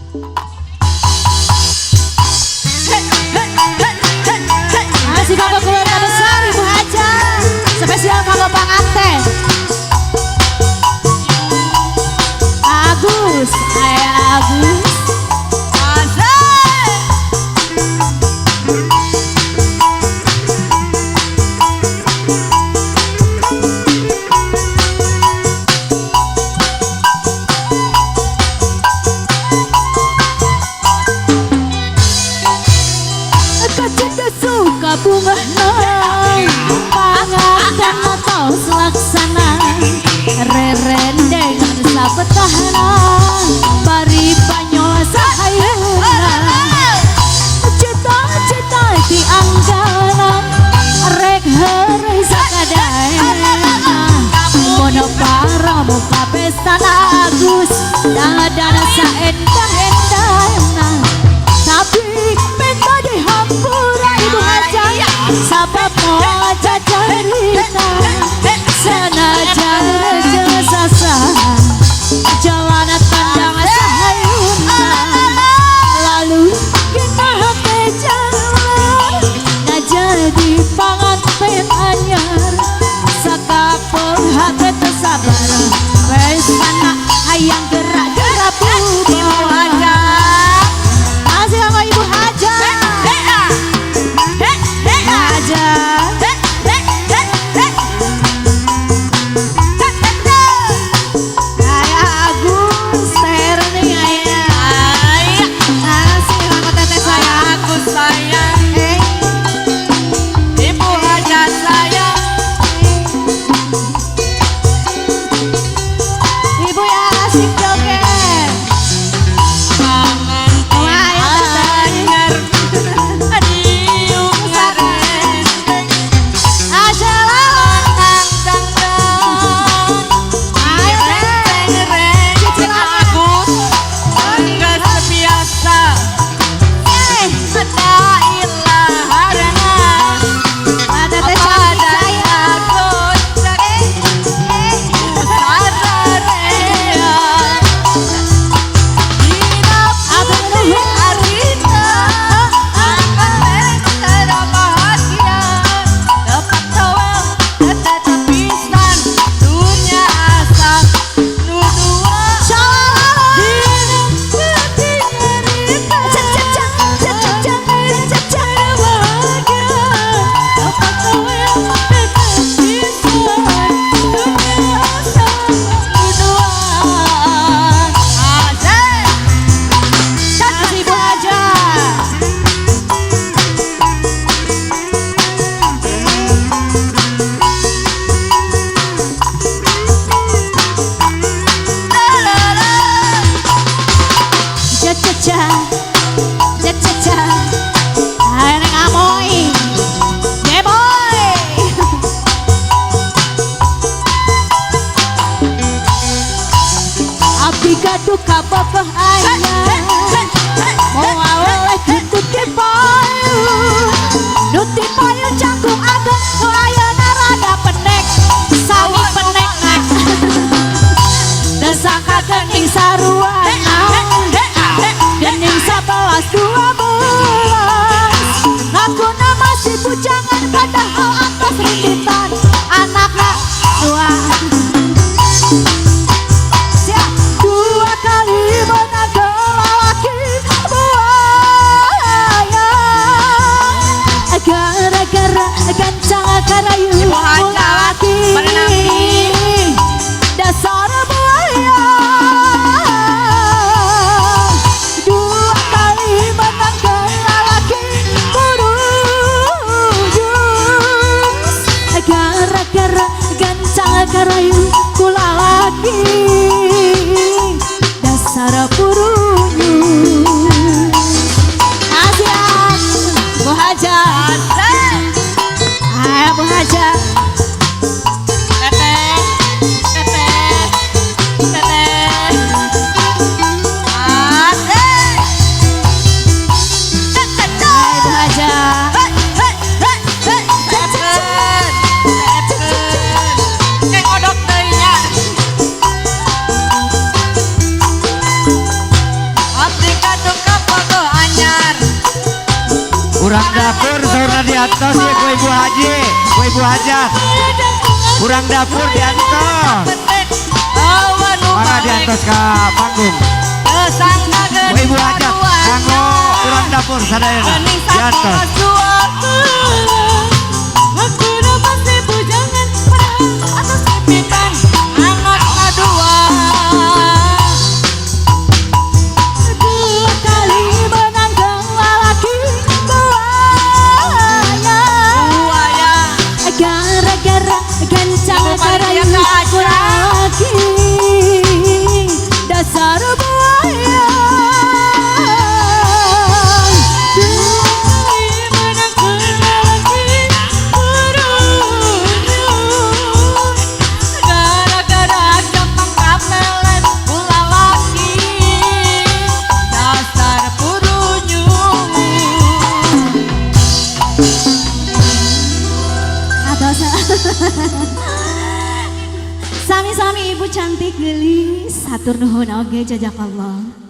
Masih kagak keluarga besar Ibu Haja. Spesial kagak pengantin. Agus, ayah Agus. Suka bunga panganten atau selaksana rerendeng sabetahna bari banyola sahayuna cita-cita dianggana rek hari sakadayana mono para muka pestana Agus dadana saendah-endahna tapi minta dihampura Ibu Haja sabab mau jajarina sanajan jasa jalan tandang sahayuna lalu kita hati jalan nah jadi panganten anyar sakapung hati tersabar wes anak hayang gerak-gerak Ibu Haja. Masih sama Ibu Haja. Duka bogoh ayah mau awalnya gitu kipayu nuti payu canggung ageng nu ayah narada penek sawi penek dan sangka gening saruan gening 11-12 ngakuna masih bujangan padahal atas rintitan anaknya tua gancang karayu laki dasar buaya dua kali menangkan laki burujus gara-gara gancang karayu kula laki dasar burujus. Asian Bu Haja Bu Haja teteh Bu Haja Kurang dapur saudara diantos ya ku ibu haji, ku ibu hajat. Kurang dapur diantos. Maka diantos ke panggung. Ku ibu hajat, kanggo kurang dapur sadayana diantos. Dasar buaya gara-gara gampang kapelet pula laki dasar purunyung atau sami-sami ibu cantik gelis hatur nuhun oge jazakallah.